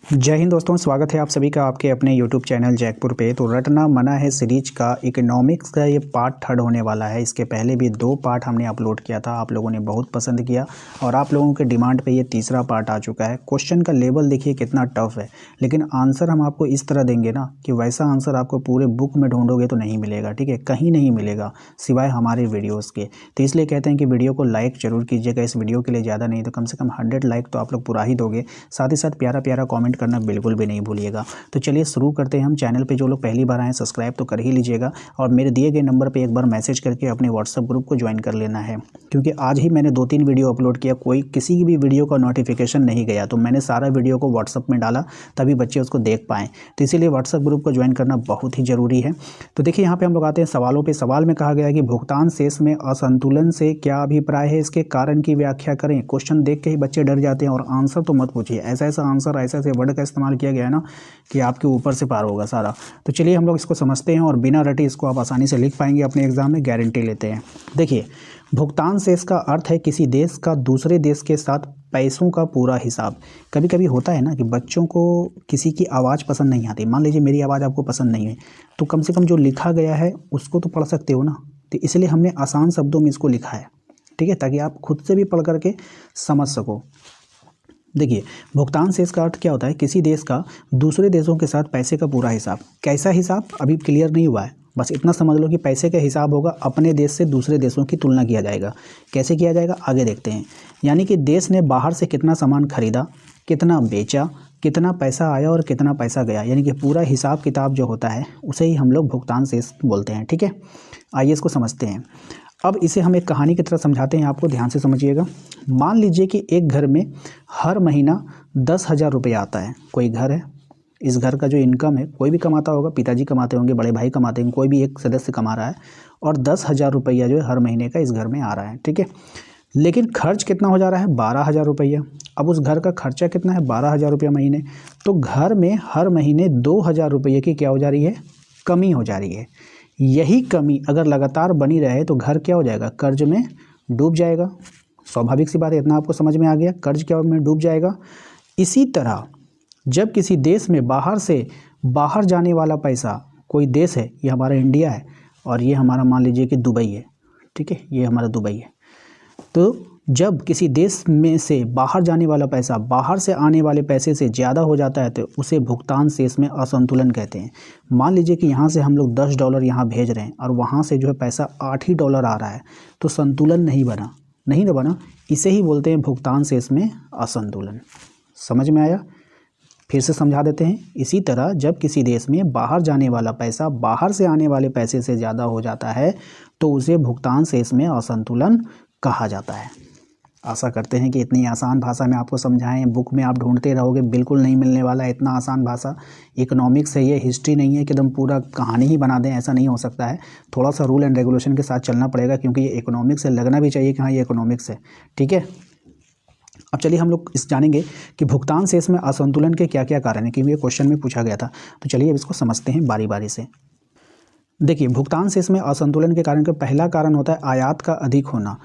जय हिंद दोस्तों, स्वागत है आप सभी का आपके अपने यूट्यूब चैनल जैकपुर पे। तो रटना मना है सीरीज का इकोनॉमिक्स का ये पार्ट 3 होने वाला है। इसके पहले भी 2 पार्ट हमने अपलोड किया था, आप लोगों ने बहुत पसंद किया और आप लोगों के डिमांड पे ये तीसरा पार्ट आ चुका है। क्वेश्चन का लेवल देखिए कितना टफ है, लेकिन आंसर हम आपको इस तरह देंगे ना कि वैसा आंसर आपको पूरे बुक में ढूंढोगे तो नहीं मिलेगा। ठीक है, कहीं नहीं मिलेगा सिवाय हमारे वीडियोज़ के। तो इसलिए कहते हैं कि वीडियो को लाइक जरूर कीजिएगा। इस वीडियो के लिए ज़्यादा नहीं तो कम से कम 100 लाइक तो आप लोग पूरा ही दोगे। साथ ही साथ प्यारा प्यारा कॉमेंट करना बिल्कुल भी नहीं भूलिएगा। तो चलिए शुरू करते हैं। हम चैनल पे जो लोग पहली बार आए सब्सक्राइब तो कर ही लीजिएगा और मेरे दिए गए नंबर पे एक बार मैसेज करके अपने व्हाट्सएप ग्रुप को ज्वाइन कर लेना है, क्योंकि आज ही मैंने 2-3 वीडियो अपलोड किया, कोई किसी भी वीडियो का नोटिफिकेशन नहीं गया, तो मैंने सारा वीडियो को व्हाट्सएप में डाला तभी बच्चे उसको देख पाएँ। तो इसीलिए व्हाट्सएप ग्रुप को ज्वाइन करना बहुत ही ज़रूरी है। तो देखिए यहाँ पे हम लोग आते हैं सवालों पे। सवाल में कहा गया है कि भुगतान शेष में असंतुलन से क्या अभिप्राय है, इसके कारण की व्याख्या करें। क्वेश्चन देख के ही बच्चे डर जाते हैं और आंसर तो मत पूछिए। ऐसा ऐसा आंसर, ऐसे ऐसे वर्ड का इस्तेमाल किया गया है ना कि आपके ऊपर से पार होगा सारा। तो चलिए हम लोग इसको समझते हैं और बिना रटे इसको आप आसानी से लिख पाएंगे अपने एग्जाम में, गारंटी लेते हैं। देखिए, भुगतान शेष का अर्थ है किसी देश का दूसरे देश के साथ पैसों का पूरा हिसाब। कभी कभी होता है ना कि बच्चों को किसी की आवाज़ पसंद नहीं आती। मान लीजिए मेरी आवाज़ आपको पसंद नहीं है, तो कम से कम जो लिखा गया है उसको तो पढ़ सकते हो ना। तो इसलिए हमने आसान शब्दों में इसको लिखा है, ठीक है, ताकि आप खुद से भी पढ़ करके समझ सको। देखिए, भुगतान शेष का अर्थ क्या होता है, किसी देश का दूसरे देशों के साथ पैसे का पूरा हिसाब। कैसा हिसाब अभी क्लियर नहीं हुआ है, बस इतना समझ लो कि पैसे का हिसाब होगा, अपने देश से दूसरे देशों की तुलना किया जाएगा। कैसे किया जाएगा आगे देखते हैं। यानी कि देश ने बाहर से कितना सामान खरीदा, कितना बेचा, कितना पैसा आया और कितना पैसा गया, यानी कि पूरा हिसाब किताब जो होता है उसे ही हम लोग भुगतान शेष बोलते हैं। ठीक है, आइए इसको समझते हैं। अब इसे हम एक कहानी की तरह समझाते हैं, आपको ध्यान से समझिएगा। मान लीजिए कि एक घर में हर महीना 10,000 रुपया आता है। कोई घर है, इस घर का जो इनकम है, कोई भी कमाता होगा, पिताजी कमाते होंगे, बड़े भाई कमाते होंगे, कोई भी एक सदस्य कमा रहा है और 10,000 रुपया जो है हर महीने का इस घर में आ रहा है। ठीक है, लेकिन खर्च कितना हो जा रहा है, 12,000 रुपया। अब उस घर का खर्चा कितना है, 12,000 रुपया महीने। तो घर में हर महीने 2,000 रुपये की क्या हो जा रही है, कमी हो जा रही है। यही कमी अगर लगातार बनी रहे तो घर क्या हो जाएगा, कर्ज में डूब जाएगा। स्वाभाविक सी बात है, इतना आपको समझ में आ गया, कर्ज क्या में डूब जाएगा। इसी तरह जब किसी देश में बाहर से बाहर जाने वाला पैसा, कोई देश है, ये हमारा इंडिया है और ये हमारा मान लीजिए कि दुबई है, ठीक है, ये हमारा दुबई है। तो जब किसी देश में से बाहर जाने वाला पैसा बाहर से आने वाले पैसे से ज़्यादा हो जाता है तो उसे भुगतान शेष में असंतुलन कहते हैं। मान लीजिए कि यहाँ से हम लोग $10 यहाँ भेज रहे हैं और वहाँ से जो है पैसा $8 आ रहा है, तो संतुलन नहीं बना, नहीं ना बना, इसे ही बोलते हैं भुगतान शेष में असंतुलन। समझ में आया? फिर से समझा देते हैं। इसी तरह जब किसी देश में बाहर जाने वाला पैसा बाहर से आने वाले पैसे से ज़्यादा हो जाता है तो उसे भुगतान शेष में असंतुलन कहा जाता है। आशा करते हैं कि इतनी आसान भाषा में आपको समझाएं। बुक में आप ढूंढते रहोगे, बिल्कुल नहीं मिलने वाला है इतना आसान भाषा। इकोनॉमिक्स है ये, हिस्ट्री नहीं है कि एकदम पूरा कहानी ही बना दें, ऐसा नहीं हो सकता है। थोड़ा सा रूल एंड रेगुलेशन के साथ चलना पड़ेगा, क्योंकि ये इकोनॉमिक्स है, लगना भी चाहिए कि हाँ ये इकोनॉमिक्स है। ठीक है, अब चलिए हम लोग इस जानेंगे कि भुगतान शेष में असंतुलन के क्या क्या कारण हैं, क्योंकि ये क्वेश्चन में पूछा गया था। तो चलिए अब इसको समझते हैं बारी बारी से। देखिए, भुगतान शेष में असंतुलन के कारण का पहला कारण होता है आयात का अधिक होना।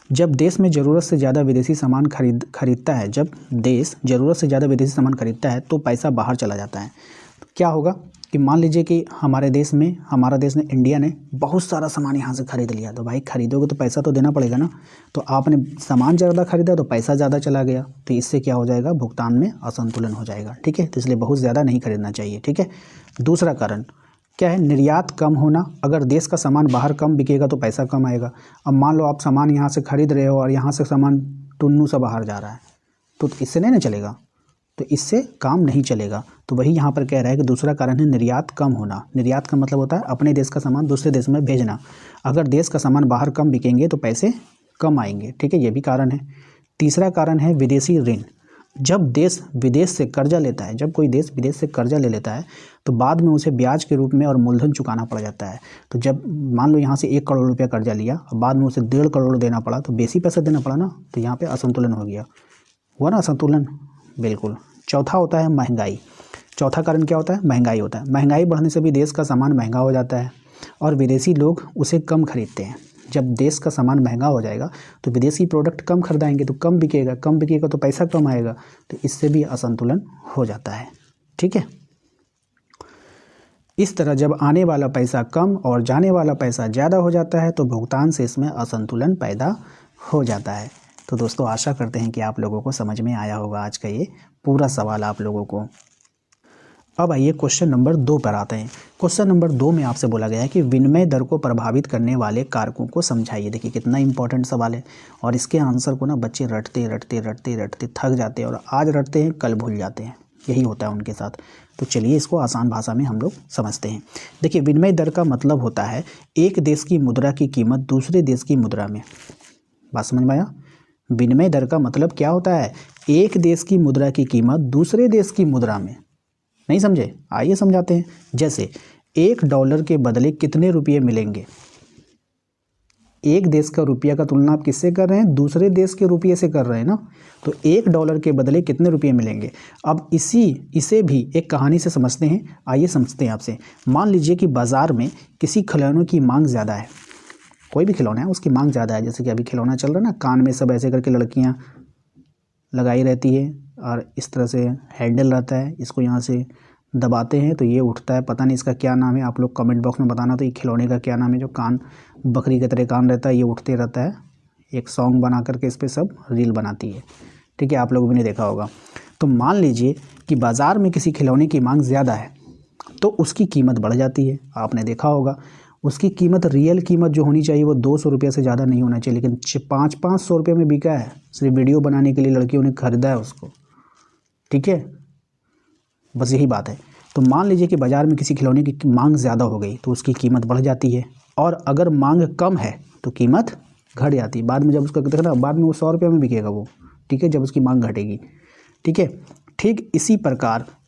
जब देश में ज़रूरत से ज़्यादा विदेशी सामान खरीदता है, जब देश ज़रूरत से ज़्यादा विदेशी सामान खरीदता है तो पैसा बाहर चला जाता है। तो क्या होगा कि मान लीजिए कि हमारा देश ने, इंडिया ने बहुत सारा सामान यहाँ से खरीद लिया, तो भाई खरीदोगे तो पैसा तो देना पड़ेगा ना। तो आपने सामान ज़्यादा खरीदा तो पैसा ज़्यादा चला गया, तो इससे क्या हो जाएगा, भुगतान में असंतुलन हो जाएगा। ठीक है, तो इसलिए बहुत ज़्यादा नहीं खरीदना चाहिए। ठीक है, दूसरा कारण क्या है, निर्यात कम होना। अगर देश का सामान बाहर कम बिकेगा तो पैसा कम आएगा। अब मान लो आप सामान यहाँ से खरीद रहे हो और यहाँ से सामान टुन्नू सा बाहर जा रहा है, तो इससे नहीं ना चलेगा, तो इससे काम नहीं चलेगा। तो वही यहाँ पर कह रहा है कि दूसरा कारण है निर्यात कम होना। निर्यात का मतलब होता है अपने देश का सामान दूसरे देश में भेजना। अगर देश का सामान बाहर कम बिकेंगे तो पैसे कम आएंगे। ठीक है, ये भी कारण है। तीसरा कारण है विदेशी ऋण। जब देश विदेश से कर्जा लेता है, जब कोई देश विदेश से कर्जा ले लेता है तो बाद में उसे ब्याज के रूप में और मूलधन चुकाना पड़ जाता है। तो जब मान लो यहाँ से 1 करोड़ रुपया कर्जा लिया और बाद में उसे 1.5 करोड़ देना पड़ा, तो बेसी पैसा देना पड़ा ना, तो यहाँ पे असंतुलन हो गया। हुआ ना असंतुलन, बिल्कुल। चौथा होता है महंगाई। चौथा कारण क्या होता है, महंगाई होता है। महंगाई बढ़ने से भी देश का सामान महंगा हो जाता है और विदेशी लोग उसे कम खरीदते हैं। जब देश का सामान महंगा हो जाएगा तो विदेशी प्रोडक्ट कम खरीदाएंगे तो कम बिकेगा तो पैसा कम आएगा, तो इससे भी असंतुलन हो जाता है। ठीक है, इस तरह जब आने वाला पैसा कम और जाने वाला पैसा ज़्यादा हो जाता है तो भुगतान से इसमें असंतुलन पैदा हो जाता है। तो दोस्तों आशा करते हैं कि आप लोगों को समझ में आया होगा आज का ये पूरा सवाल आप लोगों को। अब आइए क्वेश्चन नंबर 2 पर आते हैं। क्वेश्चन नंबर 2 में आपसे बोला गया है कि विनिमय दर को प्रभावित करने वाले कारकों को समझाइए। देखिए कितना इंपॉर्टेंट सवाल है और इसके आंसर को ना बच्चे रटते थक जाते हैं और आज रटते हैं कल भूल जाते हैं, यही होता है उनके साथ। तो चलिए इसको आसान भाषा में हम लोग समझते हैं। देखिए विनिमय दर का मतलब होता है एक देश की मुद्रा की कीमत दूसरे देश की मुद्रा में। बात समझ में आया? विनिमय दर का मतलब क्या होता है? एक देश की मुद्रा की कीमत दूसरे देश की मुद्रा में। नहीं समझे? आइए समझाते हैं। जैसे $1 के बदले कितने रुपये मिलेंगे? एक देश का रुपया का तुलना आप किससे कर रहे हैं? दूसरे देश के रुपये से कर रहे हैं ना। तो $1 के बदले कितने रुपये मिलेंगे? अब इसे भी एक कहानी से समझते हैं। आइए समझते हैं आपसे। मान लीजिए कि बाज़ार में किसी खिलौनों की मांग ज़्यादा है, कोई भी खिलौना है उसकी मांग ज़्यादा है। जैसे कि अभी खिलौना चल रहा है ना, कान में सब ऐसे करके लड़कियाँ लगाई रहती है और इस तरह से हैंडल रहता है, इसको यहाँ से दबाते हैं तो ये उठता है। पता नहीं इसका क्या नाम है, आप लोग कमेंट बॉक्स में बताना। तो ये खिलौने का क्या नाम है जो कान बकरी की तरह कान रहता है, ये उठते रहता है। एक सॉन्ग बना करके इस पर सब रील बनाती है। ठीक है, आप लोगों ने देखा होगा। तो मान लीजिए कि बाज़ार में किसी खिलौने की मांग ज़्यादा है तो उसकी कीमत बढ़ जाती है। आपने देखा होगा उसकी कीमत, रियल कीमत जो होनी चाहिए वो 200 रुपये से ज़्यादा नहीं होना चाहिए, लेकिन 500 रुपये में बिका है। सिर्फ वीडियो बनाने के लिए लड़कियों ने खरीदा है उसको। ठीक है, बस यही बात है। तो मान लीजिए कि बाज़ार में किसी खिलौने की मांग ज़्यादा हो गई तो उसकी कीमत बढ़ जाती है, और अगर मांग कम है तो कीमत घट जाती है। बाद में जब उसका देखना, बाद में वो 100 रुपये में बिकेगा वो। ठीक है, जब उसकी मांग घटेगी। ठीक है, ठीक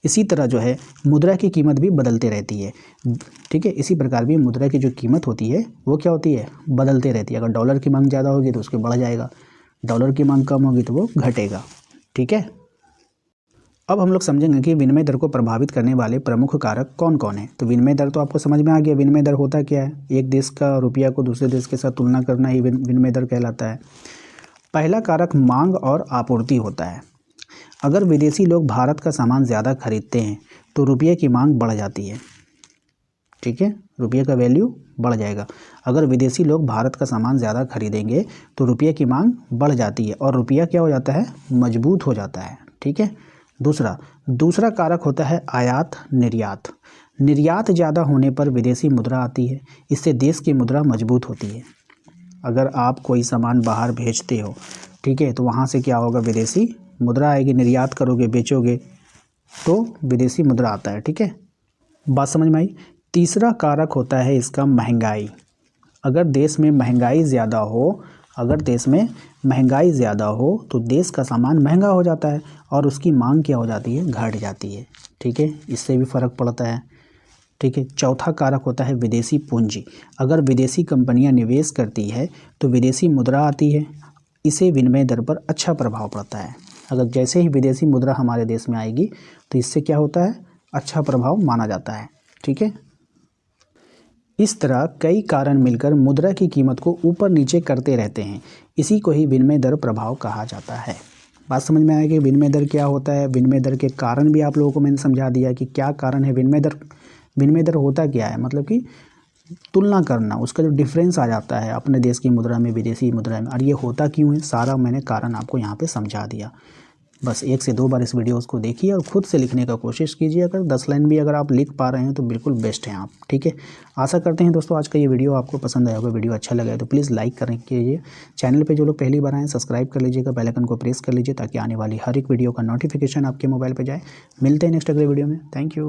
इसी तरह जो है मुद्रा की कीमत भी बदलते रहती है। ठीक है, इसी प्रकार भी मुद्रा की जो कीमत होती है वो क्या होती है? बदलते रहती है। अगर डॉलर की मांग ज़्यादा होगी तो उसके बढ़ जाएगा, डॉलर की मांग कम होगी तो वो घटेगा। ठीक है, अब हम लोग समझेंगे कि विनिमय दर को प्रभावित करने वाले प्रमुख कारक कौन कौन हैं। तो विनिमय दर तो आपको समझ में आ गया। विनिमय दर होता क्या है? एक देश का रुपया को दूसरे देश के साथ तुलना करना ही विनिमय दर कहलाता है। पहला कारक मांग और आपूर्ति होता है। अगर विदेशी लोग भारत का सामान ज़्यादा खरीदते हैं तो रुपये की मांग बढ़ जाती है। ठीक है, रुपये का वैल्यू बढ़ जाएगा। अगर विदेशी लोग भारत का सामान ज़्यादा खरीदेंगे तो रुपये की मांग बढ़ जाती है और रुपया क्या हो जाता है? मजबूत हो जाता है। ठीक है, दूसरा कारक होता है आयात निर्यात। निर्यात ज़्यादा होने पर विदेशी मुद्रा आती है, इससे देश की मुद्रा मजबूत होती है। अगर आप कोई सामान बाहर भेजते हो, ठीक है, तो वहाँ से क्या होगा? विदेशी मुद्रा आएगी। निर्यात करोगे, बेचोगे तो विदेशी मुद्रा आता है। ठीक है, बात समझ में आई? तीसरा कारक होता है इसका महंगाई। अगर देश में महंगाई ज़्यादा हो तो देश का सामान महंगा हो जाता है और उसकी मांग क्या हो जाती है? घट जाती है। ठीक है, इससे भी फ़र्क पड़ता है। ठीक है, चौथा कारक होता है विदेशी पूंजी। अगर विदेशी कंपनियां निवेश करती है तो विदेशी मुद्रा आती है, इसे विनिमय दर पर अच्छा प्रभाव पड़ता है। अगर जैसे ही विदेशी मुद्रा हमारे देश में आएगी तो इससे क्या होता है? अच्छा प्रभाव माना जाता है। ठीक है, इस तरह कई कारण मिलकर मुद्रा की कीमत को ऊपर नीचे करते रहते हैं। इसी को ही विनिमय दर प्रभाव कहा जाता है। बात समझ में आएगी? विनिमय दर क्या होता है? विनिमय दर के कारण भी आप लोगों को मैंने समझा दिया कि क्या कारण है विनिमय दर होता क्या है? मतलब कि तुलना करना, उसका जो डिफरेंस आ जाता है अपने देश की मुद्रा में विदेशी मुद्रा में। और ये होता क्यों है, सारा मैंने कारण आपको यहाँ पे समझा दिया। बस 1 से 2 बार इस वीडियोस को देखिए और खुद से लिखने का कोशिश कीजिए। अगर 10 लाइन भी अगर आप लिख पा रहे हैं तो बिल्कुल बेस्ट हैं आप। ठीक है, आशा करते हैं दोस्तों आज का ये वीडियो आपको पसंद आया होगा। वीडियो अच्छा लगा है तो प्लीज़ लाइक करने कीजिए। चैनल पे जो लोग पहली बार आए हैं सब्सक्राइब कर लीजिएगा, बेल आइकन को प्रेस कर लीजिए ताकि आने वाली हर एक वीडियो का नोटिफिकेशन आपके मोबाइल पर जाए। मिलते हैं नेक्स्ट अगले वीडियो में। Thank you.